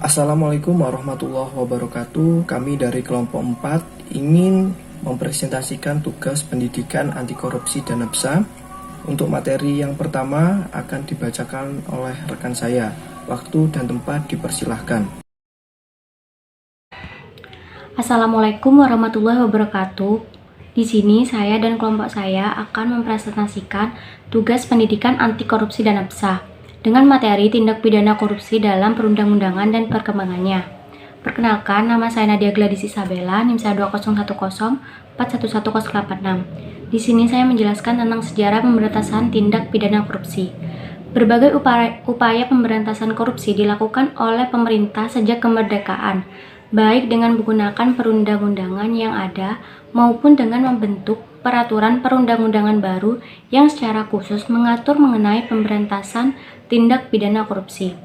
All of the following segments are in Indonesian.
Assalamualaikum warahmatullahi wabarakatuh. Kami dari kelompok 4 ingin mempresentasikan tugas pendidikan anti korupsi dan NAPSA. Untuk materi yang pertama akan dibacakan oleh rekan saya. Waktu dan tempat dipersilahkan. Assalamualaikum warahmatullahi wabarakatuh. Di sini saya dan kelompok saya akan mempresentasikan tugas pendidikan anti korupsi dan NAPSA dengan materi tindak pidana korupsi dalam perundang-undangan dan perkembangannya. Perkenalkan, nama saya Nadia Gladys Isabella, NIM saya 2010411086. Di sini saya menjelaskan tentang sejarah pemberantasan tindak pidana korupsi. Berbagai upaya pemberantasan korupsi dilakukan oleh pemerintah sejak kemerdekaan, baik dengan menggunakan perundang-undangan yang ada maupun dengan membentuk peraturan perundang-undangan baru yang secara khusus mengatur mengenai pemberantasan tindak pidana korupsi.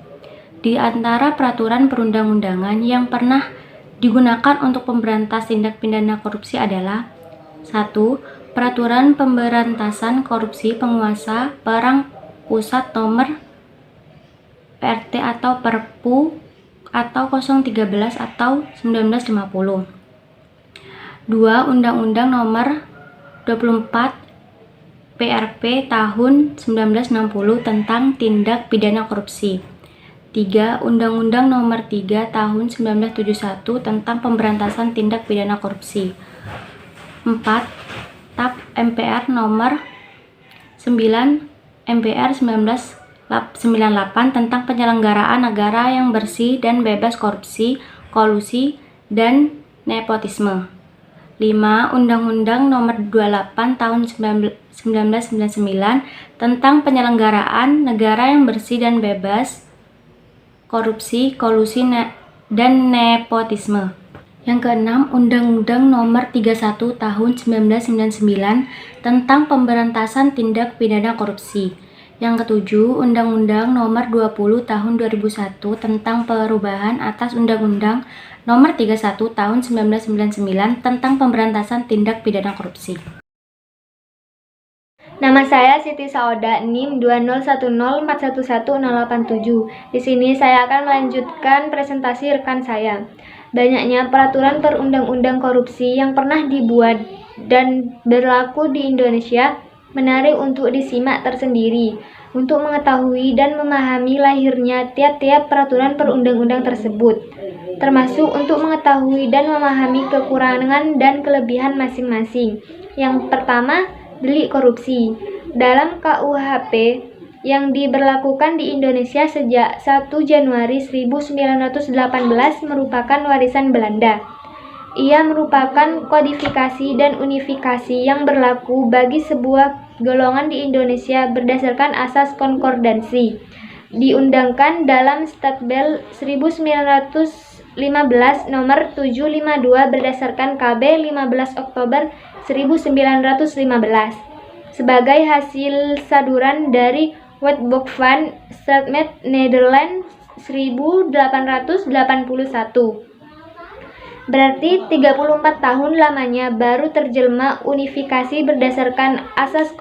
Di antara peraturan perundang-undangan yang pernah digunakan untuk pemberantas tindak pidana korupsi adalah 1. Peraturan Pemberantasan Korupsi Penguasa Perang Pusat Nomor PRT atau Perpu atau 013 atau 1950. 2. Undang-Undang Nomor 24 PRP tahun 1960 tentang tindak pidana korupsi. 3. Undang-Undang Nomor 3 tahun 1971 tentang pemberantasan tindak pidana korupsi. 4. TAP MPR Nomor 9 MPR 1998 tentang penyelenggaraan negara yang bersih dan bebas korupsi, kolusi, dan nepotisme. 5. Undang-Undang Nomor 28 tahun 1999 tentang penyelenggaraan negara yang bersih dan bebas korupsi, kolusi, dan nepotisme. Yang keenam, Undang-Undang Nomor 31 tahun 1999 tentang pemberantasan tindak pidana korupsi. Yang ketujuh, Undang-Undang Nomor 20 tahun 2001 tentang perubahan atas Undang-Undang Nomor 31 tahun 1999 tentang pemberantasan tindak pidana korupsi. Nama saya Siti Saoda, NIM 20104111087. Di sini saya akan melanjutkan presentasi rekan saya. Banyaknya peraturan perundang-undang korupsi yang pernah dibuat dan berlaku di Indonesia menarik untuk disimak tersendiri untuk mengetahui dan memahami lahirnya tiap-tiap peraturan perundang-undang tersebut, termasuk untuk mengetahui dan memahami kekurangan dan kelebihan masing-masing. Yang pertama, delik korupsi. Dalam KUHP yang diberlakukan di Indonesia sejak 1 Januari 1918 merupakan warisan Belanda. Ia merupakan kodifikasi dan unifikasi yang berlaku bagi sebuah golongan di Indonesia berdasarkan asas konkordansi. Diundangkan dalam Statbel 1915 nomor 752 berdasarkan KB 15 Oktober 1915 sebagai hasil saduran dari Wetboek van Staatmet Nederland 1881. Berarti 34 tahun lamanya baru terjelma unifikasi berdasarkan asas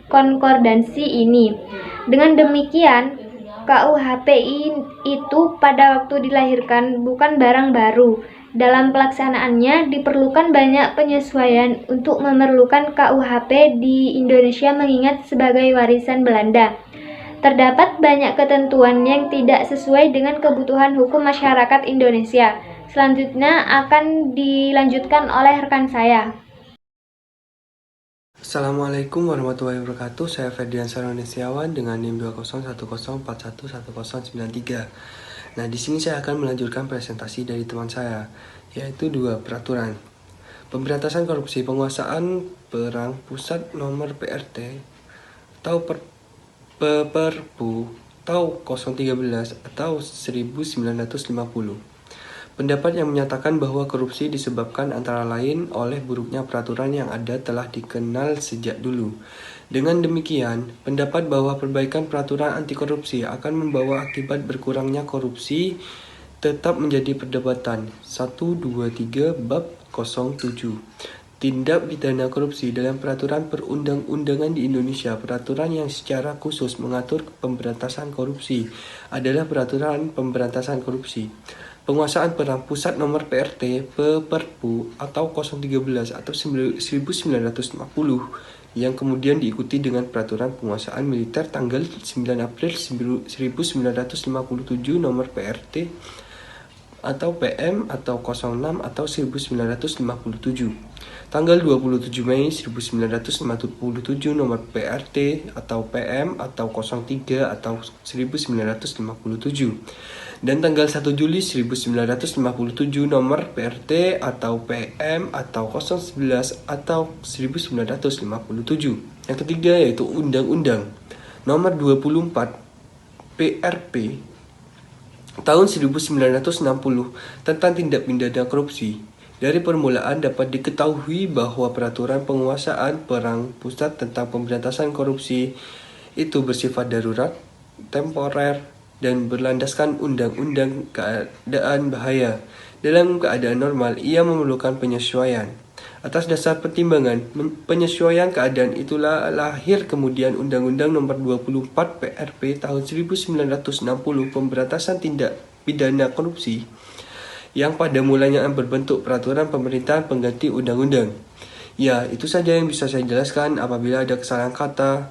konkordansi ini. Dengan demikian, KUHP itu pada waktu dilahirkan bukan barang baru. Dalam pelaksanaannya diperlukan banyak penyesuaian untuk memerlukan KUHP di Indonesia mengingat sebagai warisan Belanda. Terdapat banyak ketentuan yang tidak sesuai dengan kebutuhan hukum masyarakat Indonesia. Selanjutnya akan dilanjutkan oleh rekan saya. Assalamualaikum warahmatullahi wabarakatuh. Saya Ferdian Sarwanesiawan dengan NIM 20110411093. Nah, di sini saya akan melanjutkan presentasi dari teman saya, yaitu 2 peraturan. Pemberantasan korupsi penguasaan perang pusat nomor PRT atau Perpu atau 013 atau 1950. Pendapat yang menyatakan bahwa korupsi disebabkan antara lain oleh buruknya peraturan yang ada telah dikenal sejak dulu. Dengan demikian, pendapat bahwa perbaikan peraturan anti korupsi akan membawa akibat berkurangnya korupsi tetap menjadi perdebatan. 1, 2, 3 bab 07. tindak pidana korupsi dalam peraturan perundang-undangan di Indonesia. Peraturan yang secara khusus mengatur pemberantasan korupsi adalah Peraturan Pemberantasan Korupsi. Penguasaan Perang Pusat Nomor PRT Perpu atau 013 atau 1950 yang kemudian diikuti dengan Peraturan Penguasaan Militer tanggal 9 April 1957 Nomor PRT atau PM atau 06 atau 1957. Tanggal 27 Mei 1957 Nomor PRT atau PM atau 03 atau 1957. Dan tanggal 1 Juli 1957 Nomor PRT atau PM atau 011 atau 1957. Yang ketiga yaitu Undang-Undang Nomor 24 PRP tahun 1960 tentang tindak pidana korupsi. Dari permulaan dapat diketahui bahwa peraturan penguasaan perang pusat tentang pemberantasan korupsi itu bersifat darurat, temporer, dan berlandaskan undang-undang keadaan bahaya. Dalam keadaan normal, ia memerlukan penyesuaian. Atas dasar pertimbangan penyesuaian keadaan itulah lahir kemudian Undang-Undang Nomor 24 PRP tahun 1960 Pemberantasan Tindak Pidana Korupsi yang pada mulanya berbentuk peraturan pemerintahan pengganti undang-undang. Ya, itu saja yang bisa saya jelaskan. Apabila ada kesalahan kata,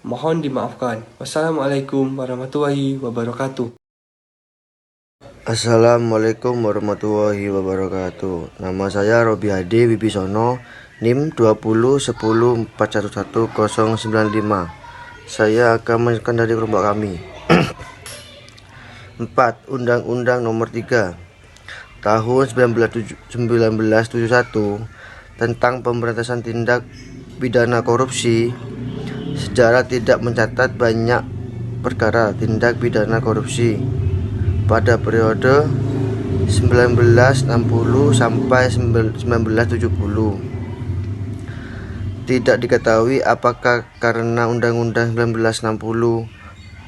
mohon dimaafkan. Wassalamualaikum warahmatullahi wabarakatuh. Assalamualaikum warahmatullahi wabarakatuh. Nama saya Robi Hadi Wibisono, NIM 20114111095. Saya akan menjelaskan dari kelompok kami. 4. Undang-Undang Nomor 3 Tahun 1971 tentang pemberantasan tindak pidana korupsi. Sejarah tidak mencatat banyak perkara tindak pidana korupsi pada periode 1960 sampai 1970. Tidak diketahui apakah karena Undang-Undang 1960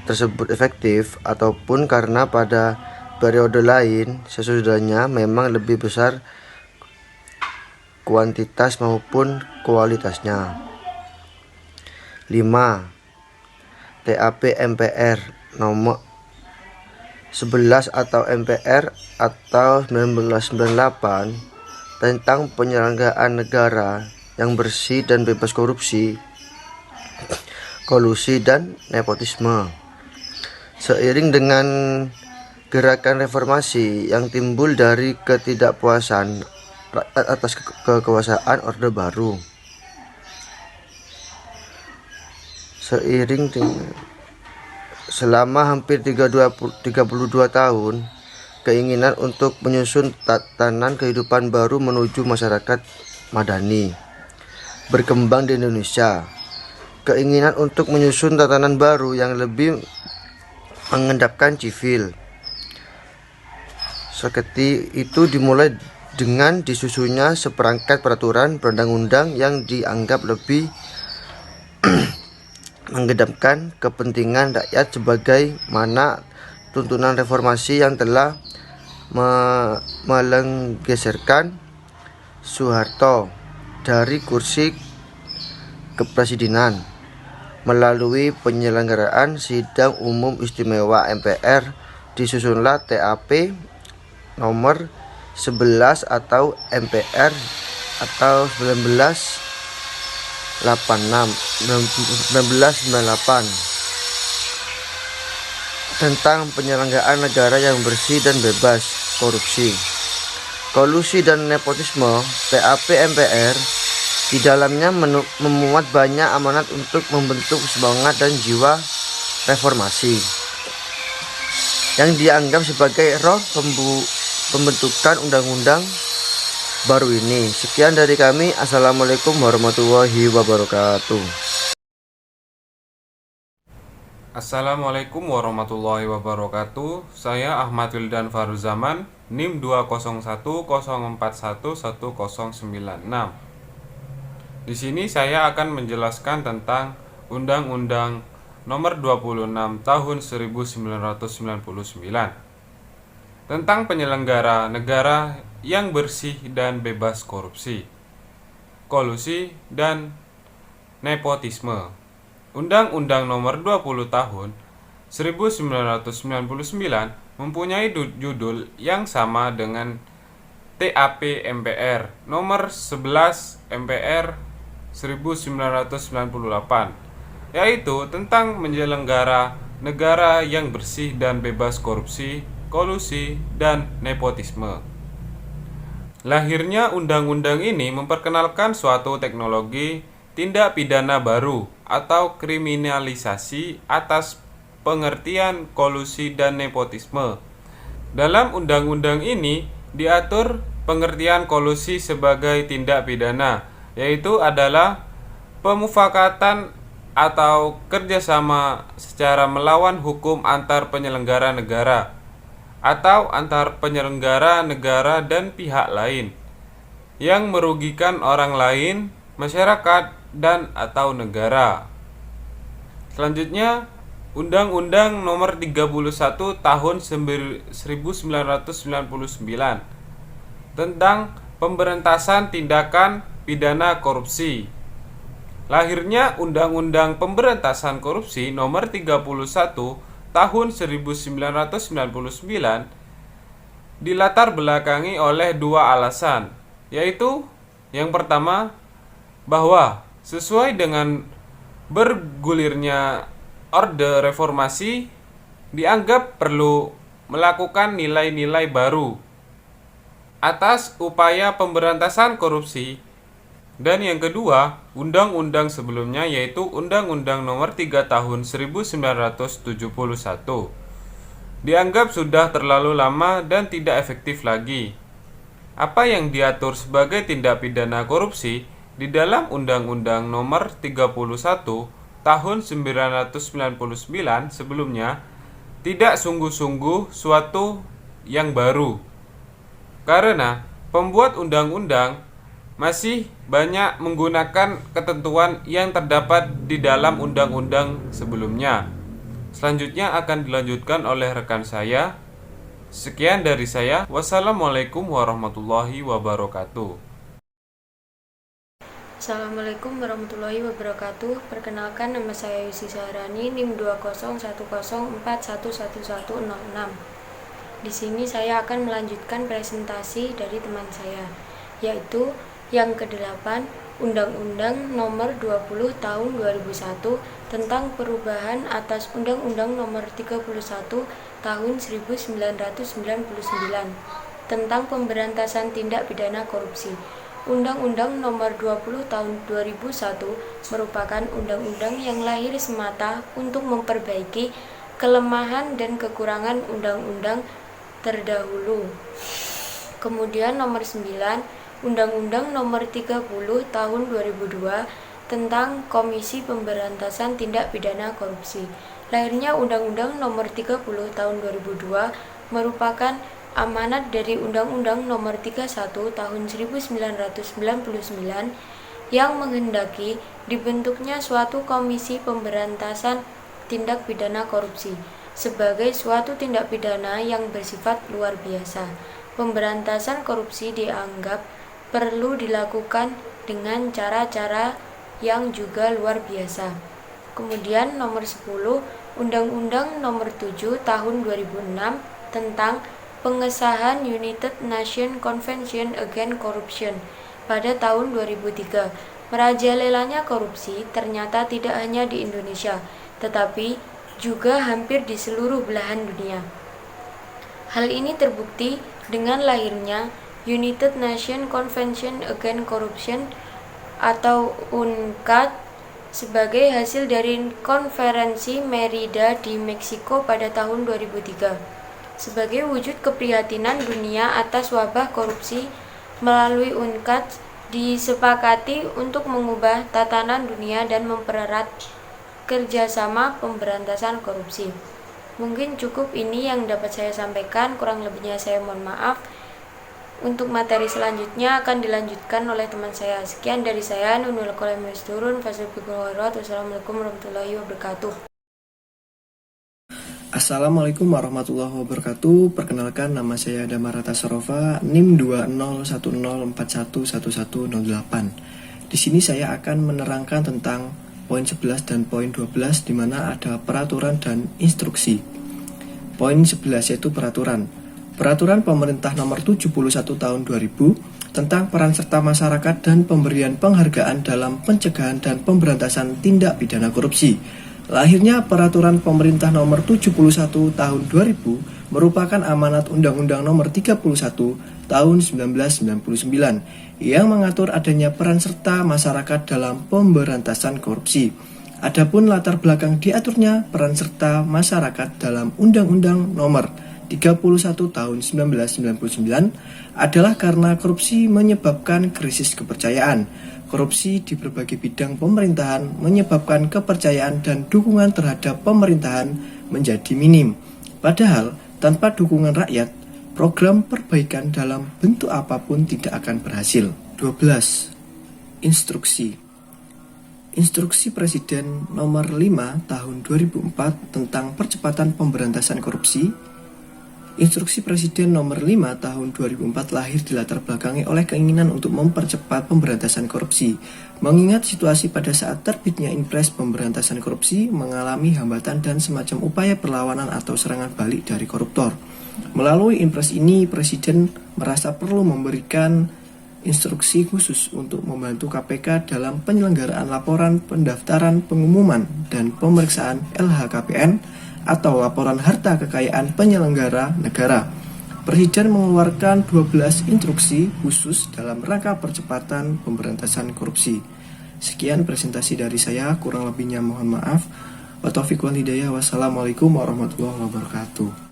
tersebut efektif ataupun karena pada periode lain sesudahnya memang lebih besar kuantitas maupun kualitasnya. 5. TAP MPR nomor 11 atau MPR atau 1998 tentang penyelenggaraan negara yang bersih dan bebas korupsi, kolusi dan nepotisme. Seiring dengan gerakan reformasi yang timbul dari ketidakpuasan rakyat atas kekuasaan Orde Baru. Selama hampir 32 tahun, keinginan untuk menyusun tatanan kehidupan baru menuju masyarakat madani berkembang di Indonesia. Keinginan untuk menyusun tatanan baru yang lebih mengendapkan civil seperti itu dimulai dengan disusunnya seperangkat peraturan perundang-undang yang dianggap lebih mengedepankan kepentingan rakyat sebagaimana tuntunan reformasi yang telah menggeserkan Soeharto dari kursi kepresidenan melalui penyelenggaraan sidang umum istimewa MPR. Disusunlah TAP nomor 11 atau MPR atau 1998 tentang penyelenggaraan negara yang bersih dan bebas korupsi, kolusi dan nepotisme. TAP MPR di dalamnya memuat banyak amanat untuk membentuk semangat dan jiwa reformasi yang dianggap sebagai roh pembentukan undang-undang baru ini. Sekian dari kami. Assalamualaikum warahmatullahi wabarakatuh. Assalamualaikum warahmatullahi wabarakatuh. Saya Ahmad Wildan Faruzaman, NIM 20104111096. Di sini saya akan menjelaskan tentang Undang-Undang Nomor 26 Tahun 1999 tentang penyelenggara negara yang bersih dan bebas korupsi. kolusi, dan nepotisme. Undang-Undang Nomor 20 Tahun 1999 mempunyai judul yang sama dengan TAP MPR Nomor 11 MPR 1998, yaitu tentang menyelenggara negara yang bersih dan bebas korupsi, kolusi, dan nepotisme. Lahirnya undang-undang ini memperkenalkan suatu teknologi tindak pidana baru atau kriminalisasi atas pengertian kolusi dan nepotisme. Dalam undang-undang ini diatur pengertian kolusi sebagai tindak pidana, yaitu adalah pemufakatan atau kerjasama secara melawan hukum antar penyelenggara negara atau antar penyelenggara negara dan pihak lain yang merugikan orang lain, masyarakat, dan atau negara. Selanjutnya, Undang-Undang Nomor 31 Tahun 1999 tentang pemberantasan tindakan pidana korupsi. Lahirnya Undang-Undang Pemberantasan Korupsi Nomor 31 Tahun 1999 dilatar belakangi oleh dua alasan, yaitu yang pertama, bahwa sesuai dengan bergulirnya Orde Reformasi dianggap perlu melakukan nilai-nilai baru atas upaya pemberantasan korupsi. Dan yang kedua, undang-undang sebelumnya yaitu Undang-Undang Nomor 3 Tahun 1971 dianggap sudah terlalu lama dan tidak efektif lagi. Apa yang diatur sebagai tindak pidana korupsi di dalam Undang-Undang Nomor 31 Tahun 1999 sebelumnya tidak sungguh-sungguh suatu yang baru, karena pembuat undang-undang masih banyak menggunakan ketentuan yang terdapat di dalam undang-undang sebelumnya. Selanjutnya akan dilanjutkan oleh rekan saya. Sekian dari saya. Wassalamualaikum warahmatullahi wabarakatuh. Assalamualaikum warahmatullahi wabarakatuh. Perkenalkan, nama saya Yusi Sahrani, NIM 20104111106. Di sini saya akan melanjutkan presentasi dari teman saya, yaitu yang ke-8, Undang-Undang Nomor 20 Tahun 2001 tentang perubahan atas Undang-Undang Nomor 31 Tahun 1999 tentang pemberantasan tindak pidana korupsi. Undang-Undang Nomor 20 Tahun 2001 merupakan undang-undang yang lahir semata untuk memperbaiki kelemahan dan kekurangan undang-undang terdahulu. Kemudian nomor 9, Undang-Undang Nomor 30 Tahun 2002 tentang Komisi Pemberantasan Tindak Pidana Korupsi. Lahirnya Undang-Undang Nomor 30 Tahun 2002 merupakan amanat dari Undang-Undang Nomor 31 Tahun 1999 yang menghendaki dibentuknya suatu Komisi Pemberantasan Tindak Pidana Korupsi sebagai suatu tindak pidana yang bersifat luar biasa. Pemberantasan korupsi dianggap perlu dilakukan dengan cara-cara yang juga luar biasa. Kemudian nomor 10, Undang-Undang Nomor 7 Tahun 2006 tentang pengesahan United Nations Convention Against Corruption pada tahun 2003. Merajalelanya korupsi ternyata tidak hanya di Indonesia, tetapi juga hampir di seluruh belahan dunia. Hal ini terbukti dengan lahirnya United Nations Convention Against Corruption atau UNCAC sebagai hasil dari konferensi Merida di Meksiko pada tahun 2003. Sebagai wujud keprihatinan dunia atas wabah korupsi, melalui UNCAC disepakati untuk mengubah tatanan dunia dan mempererat kerjasama pemberantasan korupsi. Mungkin cukup ini yang dapat saya sampaikan, kurang lebihnya saya mohon maaf. Untuk materi selanjutnya akan dilanjutkan oleh teman saya. Sekian dari saya, Nunul Kolem Turun, Wassalamualaikum warahmatullahi wabarakatuh. Assalamualaikum warahmatullahi wabarakatuh. Perkenalkan, nama saya Damarata Sarofa, NIM 20104111108. Di sini saya akan menerangkan tentang poin 11 dan poin 12 di mana ada peraturan dan instruksi. Poin 11 yaitu peraturan. Peraturan Pemerintah Nomor 71 Tahun 2000 tentang peran serta masyarakat dan pemberian penghargaan dalam pencegahan dan pemberantasan tindak pidana korupsi. Lahirnya Peraturan Pemerintah Nomor 71 Tahun 2000 merupakan amanat Undang-Undang Nomor 31 Tahun 1999 yang mengatur adanya peran serta masyarakat dalam pemberantasan korupsi. Adapun latar belakang diaturnya peran serta masyarakat dalam Undang-Undang Nomor 31 Tahun 1999 adalah karena korupsi menyebabkan krisis kepercayaan. Korupsi di berbagai bidang pemerintahan menyebabkan kepercayaan dan dukungan terhadap pemerintahan menjadi minim. Padahal tanpa dukungan rakyat, program perbaikan dalam bentuk apapun tidak akan berhasil. 12. Instruksi. Instruksi Presiden Nomor 5 Tahun 2004 tentang percepatan pemberantasan korupsi. Instruksi Presiden Nomor 5 Tahun 2004 lahir dilatar belakangi oleh keinginan untuk mempercepat pemberantasan korupsi. Mengingat situasi pada saat terbitnya Impres Pemberantasan Korupsi mengalami hambatan dan semacam upaya perlawanan atau serangan balik dari koruptor. Melalui Impres ini, Presiden merasa perlu memberikan instruksi khusus untuk membantu KPK dalam penyelenggaraan laporan pendaftaran pengumuman dan pemeriksaan LHKPN atau laporan harta kekayaan penyelenggara negara. Presiden mengeluarkan 12 instruksi khusus dalam rangka percepatan pemberantasan korupsi. Sekian presentasi dari saya, kurang lebihnya mohon maaf. Wa taufiq wal hidayah. Wassalamualaikum warahmatullahi wabarakatuh.